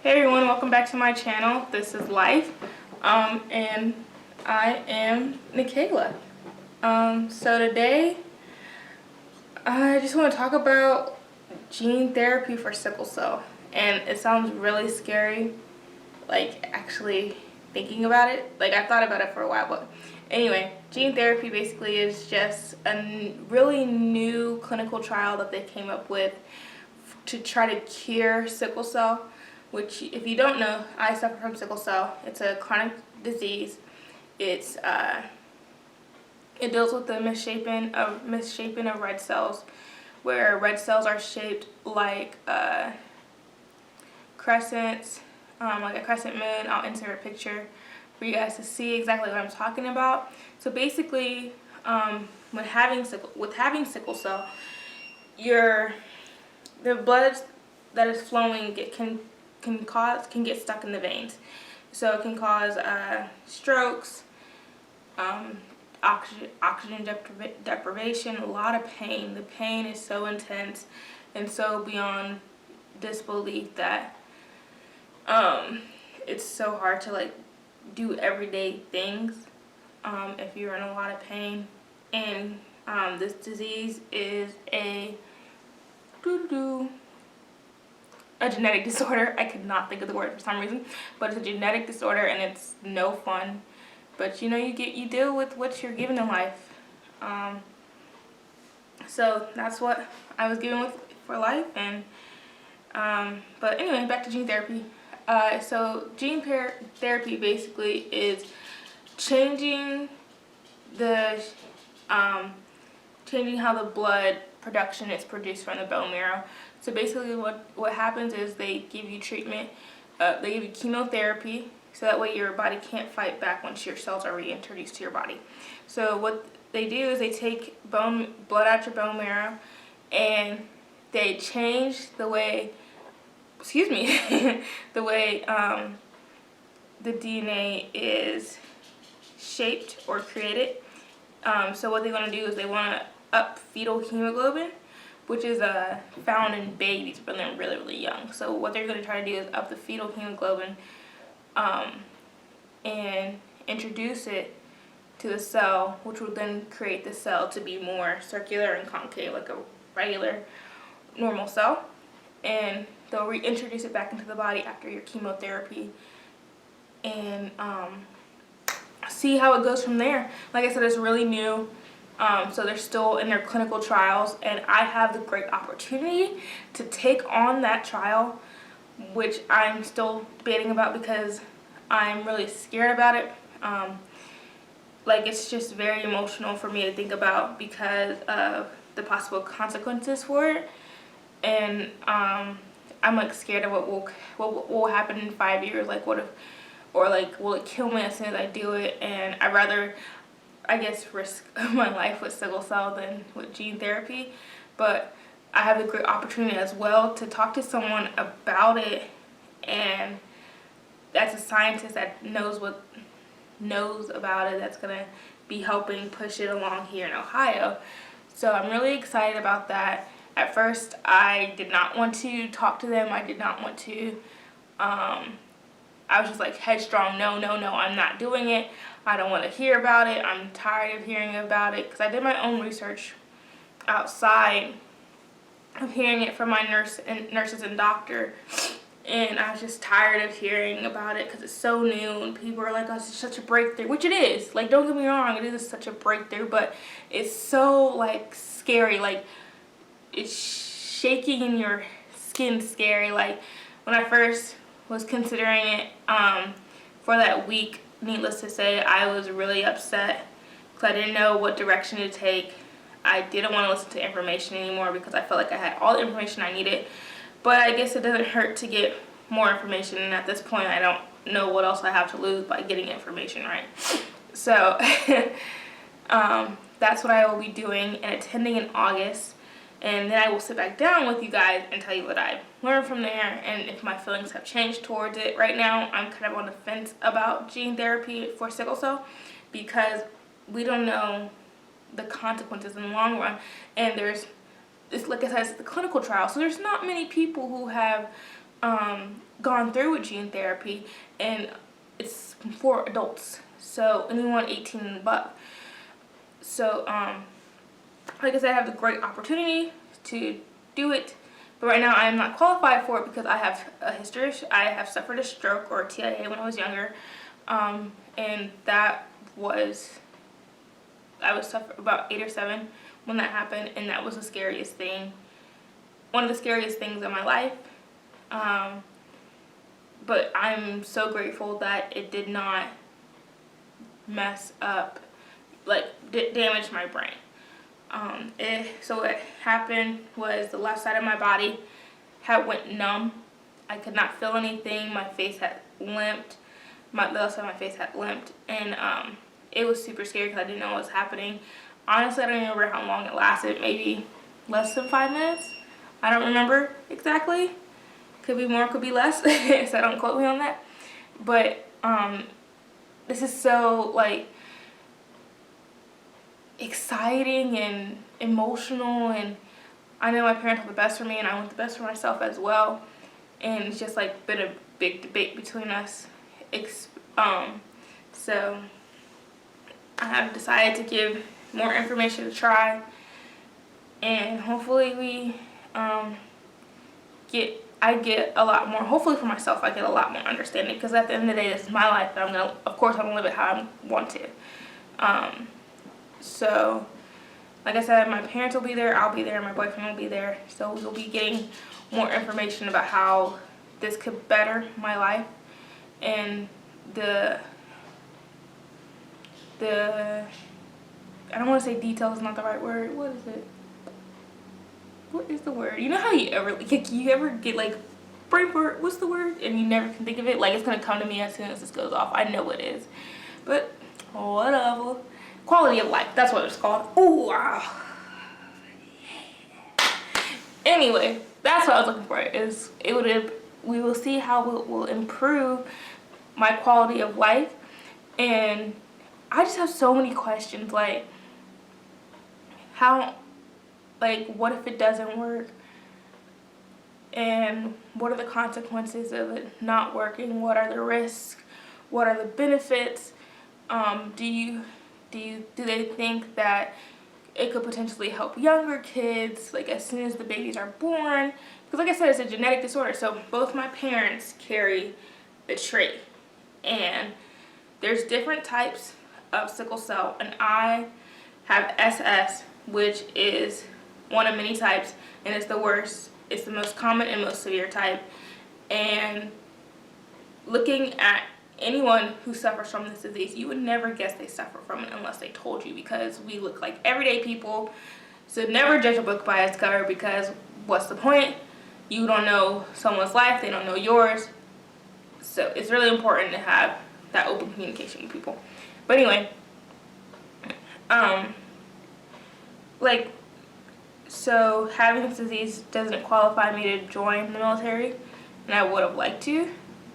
Hey everyone, welcome back to my channel. This is Life, and I am Nikayla. So today, I just want to talk about gene therapy for sickle cell. And it sounds really scary, like actually thinking about it. Like I thought about it for a while, but anyway, gene therapy basically is just a really new clinical trial that they came up with to try to cure sickle cell, which if you don't know, I suffer from sickle cell. It's a chronic disease. It deals with the misshapen of red cells, where red cells are shaped like crescents, like a crescent moon. I'll insert a picture for you guys to see exactly what I'm talking about. So basically, with having sickle cell, the blood that is flowing can get stuck in the veins, so it can cause strokes, oxygen deprivation, a lot of pain. The pain is so intense and so beyond disbelief that it's so hard to like do everyday things if you're in a lot of pain. And this disease is a genetic disorder. I could not think of the word for some reason, but it's a genetic disorder and it's no fun. But you know, you deal with what you're given in life. So that's what I was given for life. And but anyway, back to gene therapy. So gene therapy basically is changing how the blood production is produced from the bone marrow. So basically what happens is they give you treatment, they give you chemotherapy, so that way your body can't fight back once your cells are reintroduced to your body. So what they do is they take blood out your bone marrow and they change the way, the way the DNA is shaped or created. So what they want to do is they want to up fetal hemoglobin, which is found in babies when they're really, really young. So what they're going to try to do is up the fetal hemoglobin and introduce it to the cell, which will then create the cell to be more circular and concave like a regular normal cell. And they'll reintroduce it back into the body after your chemotherapy and see how it goes from there. Like I said, it's really new. So they're still in their clinical trials, and I have the great opportunity to take on that trial, which I'm still debating about because I'm really scared about it. Like, it's just very emotional for me to think about because of the possible consequences for it. And I'm like scared of what will happen in 5 years. Like, what if, or like, will it kill me as soon as I do it? And I'd rather, I guess, risk my life with sickle cell than with gene therapy. But I have the great opportunity as well to talk to someone about it, and that's a scientist that knows about it, that's gonna be helping push it along here in Ohio. So I'm really excited about that. At first I did not want to talk to them. I did not want to I was just like headstrong, no, I'm not doing it. I don't want to hear about it. I'm tired of hearing about it, because I did my own research outside of hearing it from my nurses and doctor, and I was just tired of hearing about it because it's so new and people are like, oh, it's such a breakthrough, which it is. Like, don't get me wrong, it is such a breakthrough, but it's so like scary. Like, it's shaking in your skin scary. Like, when I first was considering it for that week, needless to say, I was really upset because I didn't know what direction to take. I didn't want to listen to information anymore because I felt like I had all the information I needed. But I guess it doesn't hurt to get more information, and at this point I don't know what else I have to lose by getting information, right? So that's what I will be doing and attending in August. And then I will sit back down with you guys and tell you what I've learned from there and if my feelings have changed towards it. Right now, I'm kind of on the fence about gene therapy for sickle cell because we don't know the consequences in the long run. And it's like I said, it's the clinical trial. So there's not many people who have gone through with gene therapy, and it's for adults, so anyone 18 and above. So like I said, I have the great opportunity to do it, but right now I am not qualified for it because I have a history. I have suffered a stroke, or a TIA, when I was younger, and that was, I was about 8 or 7 when that happened, and that was the scariest thing, one of the scariest things in my life. But I'm so grateful that it did not mess up, like damage my brain. So what happened was the left side of my body went numb. I could not feel anything. My face had limped. The left side of my face had limped, and it was super scary because I didn't know what was happening. Honestly, I don't even remember how long it lasted. Maybe less than 5 minutes. I don't remember exactly. Could be more, could be less. So don't quote me on that. But this is so like exciting and emotional, and I know my parents want the best for me, and I want the best for myself as well. And it's just like been a big debate between us. So I have decided to give more information a try, and hopefully I get a lot more, hopefully for myself, I get a lot more understanding, because at the end of the day, this is my life, and of course I'm gonna live it how I want to. So like I said, my parents will be there, I'll be there, my boyfriend will be there, so we'll be getting more information about how this could better my life, and the I don't want to say detail is not the right word. What is it? What is the word? You know how you ever get like brain fart? What's the word? And you never can think of it. Like, it's gonna come to me as soon as this goes off. I know what it is, but whatever. Quality of life. That's what it's called. Oh wow. Anyway, that's what I was looking for. We will see how it will improve my quality of life, and I just have so many questions, like what if it doesn't work, and what are the consequences of it not working? What are the risks? What are the benefits? Do they think that it could potentially help younger kids, like as soon as the babies are born? Because like I said, it's a genetic disorder, so both my parents carry the trait, and there's different types of sickle cell, and I have SS, which is one of many types, and it's the worst. It's the most common and most severe type. And looking at anyone who suffers from this disease, you would never guess they suffer from it unless they told you, because we look like everyday people. So never judge a book by its cover, because what's the point? You don't know someone's life, they don't know yours. So it's really important to have that open communication with people. But anyway, so having this disease doesn't qualify me to join the military, and I would have liked to,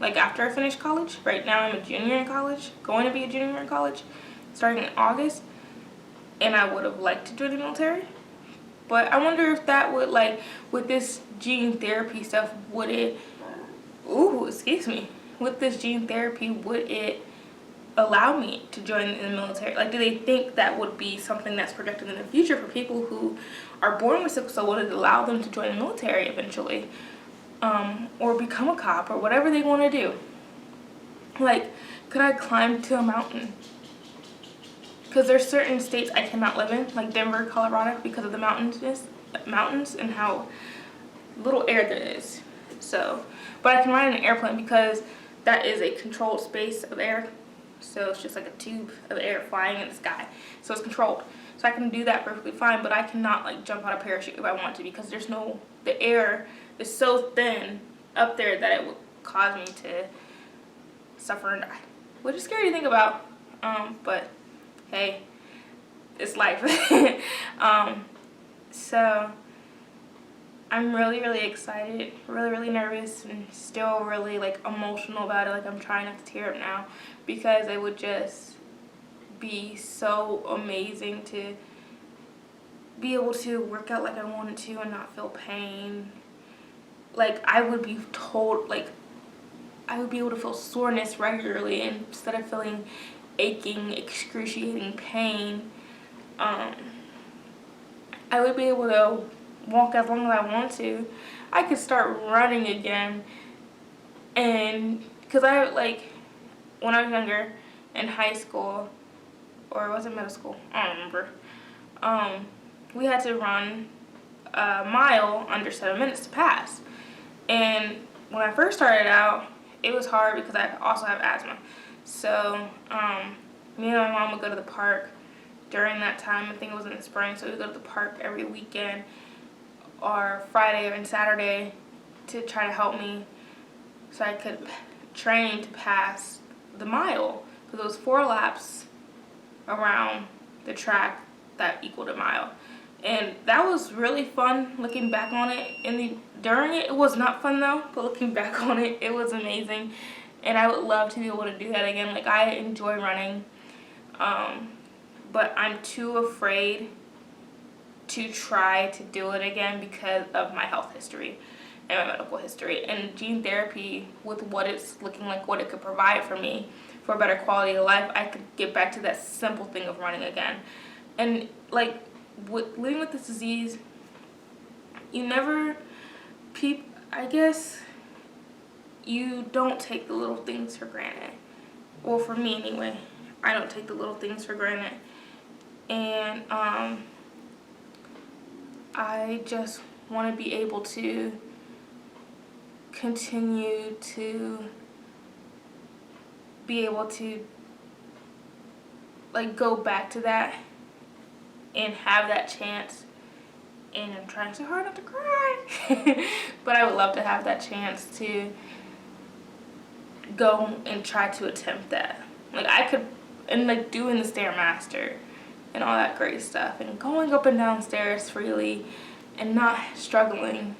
like after I finished college. Right now I'm a junior in college, going to be a junior in college, starting in August, and I would have liked to join the military. But I wonder if that would, like, with this gene therapy stuff, would it, with this gene therapy, would it allow me to join in the military? Like, do they think that would be something that's projected in the future for people who are born with sickle cell? Would it allow them to join the military eventually? Or become a cop, or whatever they want to do? Like, could I climb to a mountain? Because there's certain states I cannot live in, like Denver, Colorado, because of the mountains and how little air there is. So, but I can ride in an airplane because that is a controlled space of air. So it's just like a tube of air flying in the sky. So it's controlled. So I can do that perfectly fine, but I cannot like jump out of a parachute if I want to, because the air is so thin up there that it would cause me to suffer and die. Which is scary to think about, but hey, it's life. So I'm really, really excited, really, really nervous, and still really like emotional about it. Like, I'm trying not to tear up now, because it would just be so amazing to be able to work out like I wanted to and not feel pain. like I would be told, like I would be able to feel soreness regularly instead of feeling aching, excruciating pain. I would be able to walk as long as I want to. I could start running again. And because I, like, when I was younger, in high school, or was it middle school? I don't remember. We had to run a mile under 7 minutes to pass. And when I first started out, it was hard because I also have asthma. So me and my mom would go to the park during that time. I think it was in the spring, so we'd go to the park every weekend or Friday and Saturday to try to help me so I could train to pass the mile. Because it was 4 laps around the track that equaled a mile. And that was really fun looking back on it. During it was not fun though, but looking back on it, it was amazing. And I would love to be able to do that again. Like, I enjoy running, but I'm too afraid to try to do it again because of my health history and my medical history. And gene therapy, with what it's looking like, what it could provide for me for a better quality of life, I could get back to that simple thing of running again. And like, living with this disease, I guess you don't take the little things for granted. Well, for me anyway, I don't take the little things for granted. And I just want to be able to continue to be able to, like, go back to that and have that chance. And I'm trying so hard not to cry. But I would love to have that chance to go and try to attempt that. Like, I could, and like doing the Stairmaster and all that great stuff, and going up and down stairs freely and not struggling,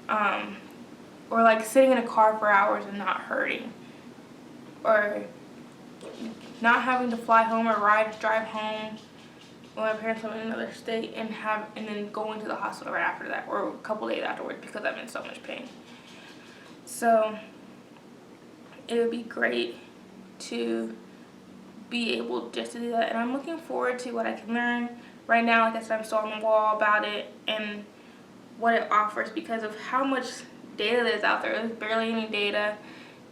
or like sitting in a car for hours and not hurting, or not having to fly home or drive home when my parents live in another state, and then going to the hospital right after that, or a couple days afterwards, because I'm in so much pain. So it would be great to be able just to do that, and I'm looking forward to what I can learn. Right now, like I said, I'm still on the wall about it and what it offers because of how much data there's out there. There's barely any data,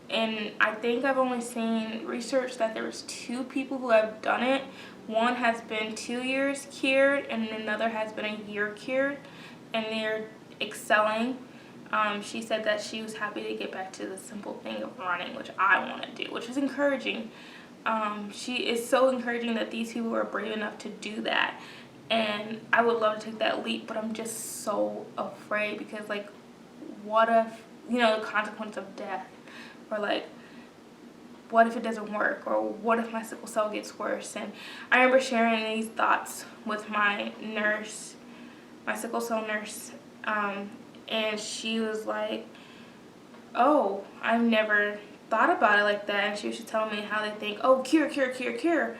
and I think I've only seen research that there was 2 people who have done it. One has been 2 years cured, and another has been a year cured, and they're excelling. She said that she was happy to get back to the simple thing of running, which I want to do, which is encouraging. She is so encouraging that these people are brave enough to do that, and I would love to take that leap, but I'm just so afraid because, like, what if, the consequence of death, or like, what if it doesn't work, or what if my sickle cell gets worse? And I remember sharing these thoughts with my nurse, my sickle cell nurse, and she was like, oh, I've never thought about it like that. And she was just telling me how they think, oh, cure, cure, cure, cure.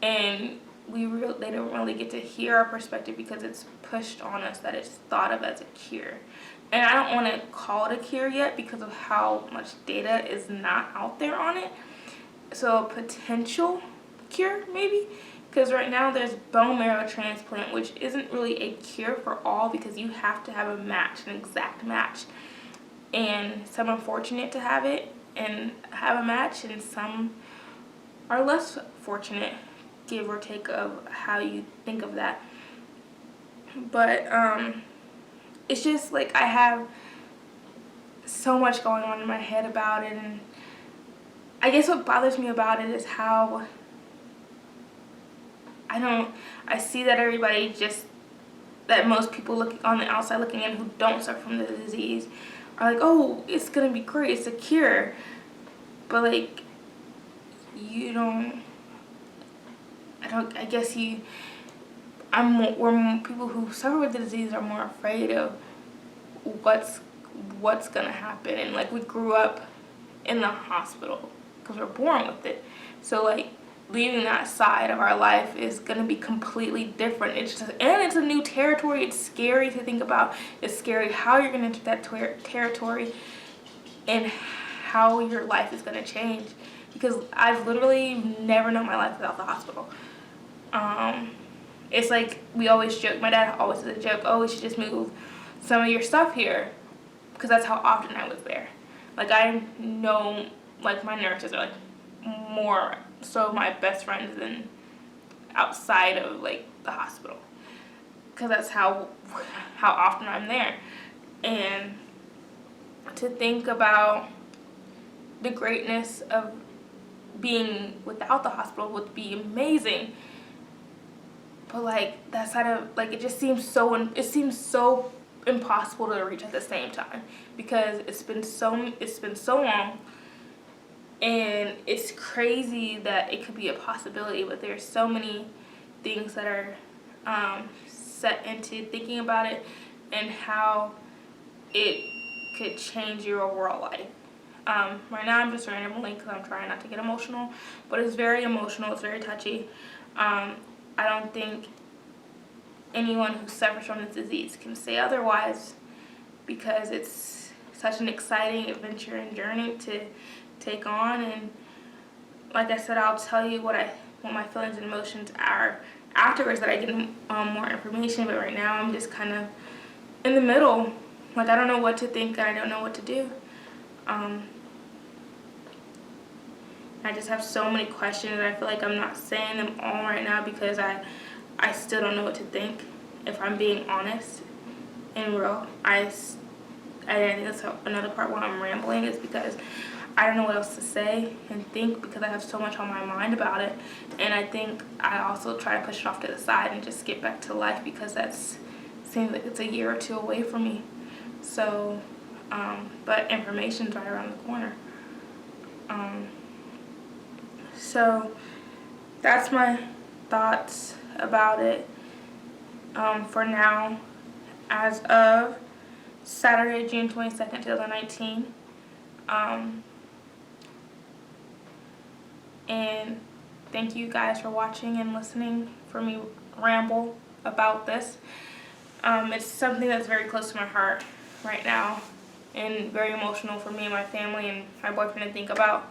And they don't really get to hear our perspective because it's pushed on us that it's thought of as a cure. And I don't want to call it a cure yet because of how much data is not out there on it. So a potential cure, maybe. Because right now there's bone marrow transplant, which isn't really a cure for all because you have to have a match, an exact match. And some are fortunate to have it and have a match, and some are less fortunate, give or take of how you think of that. But it's just like I have so much going on in my head about it, and I guess what bothers me about it is how I see that everybody that most people look on the outside looking in who don't suffer from the disease are like, oh, it's gonna be great, it's a cure. But like, people who suffer with the disease are more afraid of what's gonna happen. And like, we grew up in the hospital because we're born with it. So like, leaving that side of our life is going to be completely different. And it's a new territory. It's scary to think about. It's scary how you're going to enter that territory and how your life is going to change, because I've literally never known my life without the hospital. It's like we always joke, my dad always says a joke, oh, we should just move some of your stuff here, because that's how often I was there. Like, I know, like, my nurses are like more so my best friends than outside of like the hospital, because that's how often I'm there. And to think about the greatness of being without the hospital would be amazing, but like that side of, like, it seems so impossible to reach at the same time, because it's been so long, and it's crazy that it could be a possibility, but there's so many things that are set into thinking about it and how it could change your overall life. Right now I'm just rambling because I'm trying not to get emotional, but it's very emotional, it's very touchy. I don't think anyone who suffers from this disease can say otherwise, because it's such an exciting adventure and journey to take on. And like I said, I'll tell you what my feelings and emotions are afterwards that I get more information, but right now I'm just kind of in the middle. Like, I don't know what to think and I don't know what to do. I just have so many questions, and I feel like I'm not saying them all right now because I still don't know what to think, if I'm being honest and real. I think that's another part why I'm rambling, is because I don't know what else to say and think, because I have so much on my mind about it. And I think I also try to push it off to the side and just get back to life, because seems like it's a year or two away from me. So, but information's right around the corner. So that's my thoughts about it for now, as of Saturday, June 22nd, 2019. And thank you guys for watching and listening for me ramble about this. It's something that's very close to my heart right now, and very emotional for me and my family and my boyfriend to think about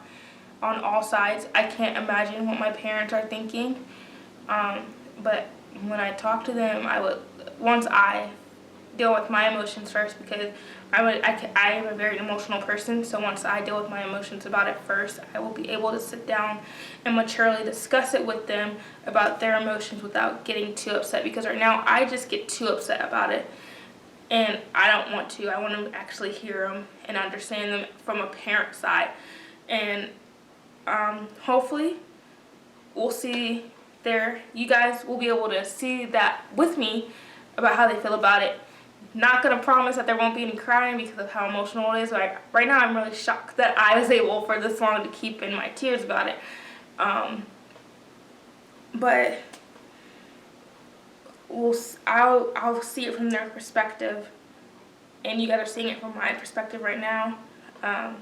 on all sides. I can't imagine what my parents are thinking, but when I talk to them, once I deal with my emotions first, because I am a very emotional person, so once I deal with my emotions about it first, I will be able to sit down and maturely discuss it with them about their emotions without getting too upset, because right now I just get too upset about it, and I don't want to. I want to actually hear them and understand them from a parent side, and hopefully we'll see you guys will be able to see that with me about how they feel about it. Not gonna promise that there won't be any crying because of how emotional it is. Like, right now I'm really shocked that I was able for this long to keep in my tears about it. But I'll see it from their perspective, and you guys are seeing it from my perspective right now. And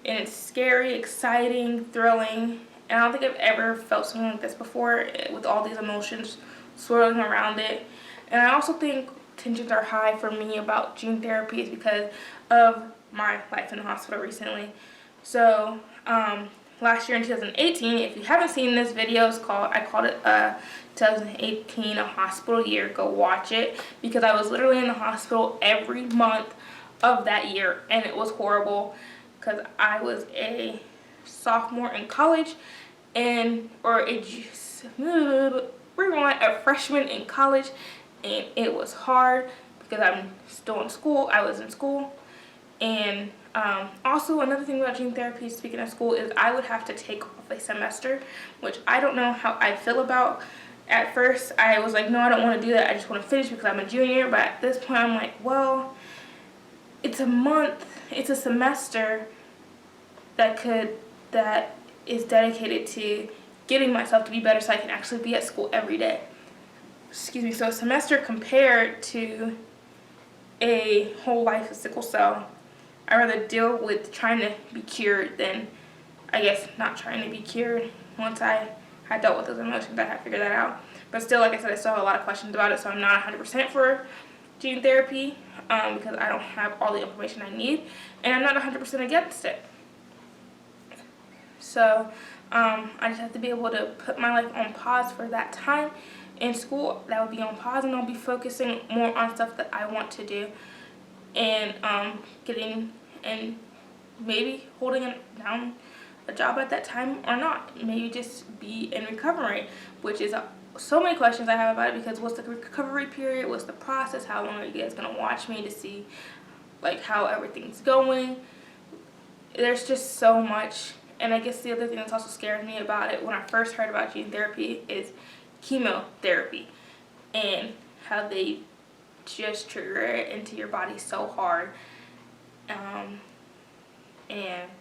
it's scary, exciting, thrilling, and I don't think I've ever felt something like this before, with all these emotions swirling around it. And I also think tensions are high for me about gene therapies because of my life in the hospital recently. So last year in 2018, if you haven't seen this video, I called it 2018 a hospital year. Go watch it, because I was literally in the hospital every month of that year, and it was horrible, because I was a sophomore in college, a freshman in college, and it was hard because I'm still in school. I was in school, and also another thing about gene therapy, speaking of school, is I would have to take off a semester, which I don't know how I feel about. At first, I was like, no, I don't want to do that. I just want to finish because I'm a junior. But at this point, I'm like, well, it's a semester that is dedicated to getting myself to be better, so I can actually be at school every day. Excuse me. So a semester compared to a whole life of sickle cell, I'd rather deal with trying to be cured than, I guess, not trying to be cured. once I had dealt with those emotions, I had figured that out. But still, like I said, I still have a lot of questions about it, so I'm not 100% for gene therapy because I don't have all the information I need, and I'm not 100% against it. So I just have to be able to put my life on pause for that time. In school, that would be on pause, and I'll be focusing more on stuff that I want to do, and getting and maybe holding down a job at that time or not. Maybe just be in recovery, which is so many questions I have about it, because what's the recovery period, what's the process, how long are you guys going to watch me to see like how everything's going. There's just so much. And I guess the other thing that's also scared me about it when I first heard about gene therapy is chemotherapy, and how they just trigger it into your body so hard. And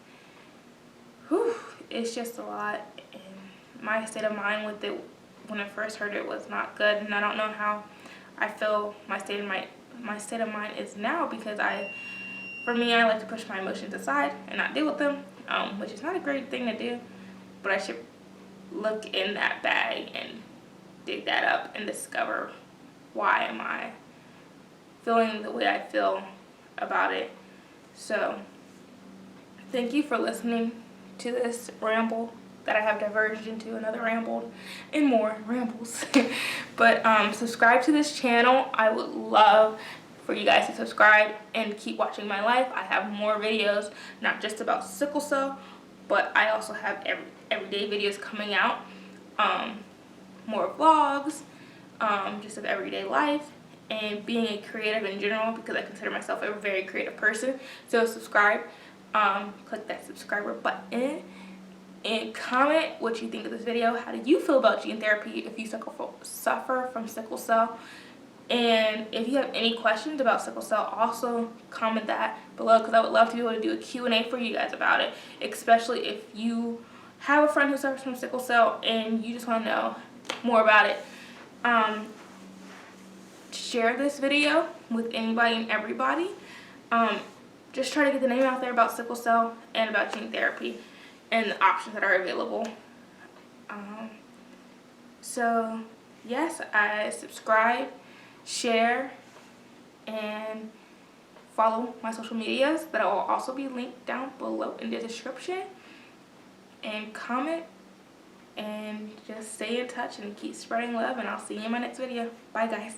whew, it's just a lot. And my state of mind with it when I first heard it was not good, and I don't know how I feel my state of mind is now, because for me, I like to push my emotions aside and not deal with them, which is not a great thing to do, but I should look in that bag and dig that up and discover why am I feeling the way I feel about it. So thank you for listening to this ramble that I have diverged into another ramble and more rambles. But subscribe to this channel. I would love for you guys to subscribe and keep watching my life. I have more videos, not just about sickle cell, but I also have everyday videos coming out, more vlogs, just of everyday life and being a creative in general, because I consider myself a very creative person. So subscribe, click that subscriber button, and comment what you think of this video. How do you feel about gene therapy if you suffer from sickle cell? And if you have any questions about sickle cell, also comment that below, because I would love to be able to do a Q&A for you guys about it, especially if you have a friend who suffers from sickle cell and you just want to know more about it. Share this video with anybody and everybody. Just try to get the name out there about sickle cell and about gene therapy and the options that are available. So yes, I subscribe, share, and follow my social medias that will also be linked down below in the description, and comment, and just stay in touch and keep spreading love, and I'll see you in my next video. Bye guys.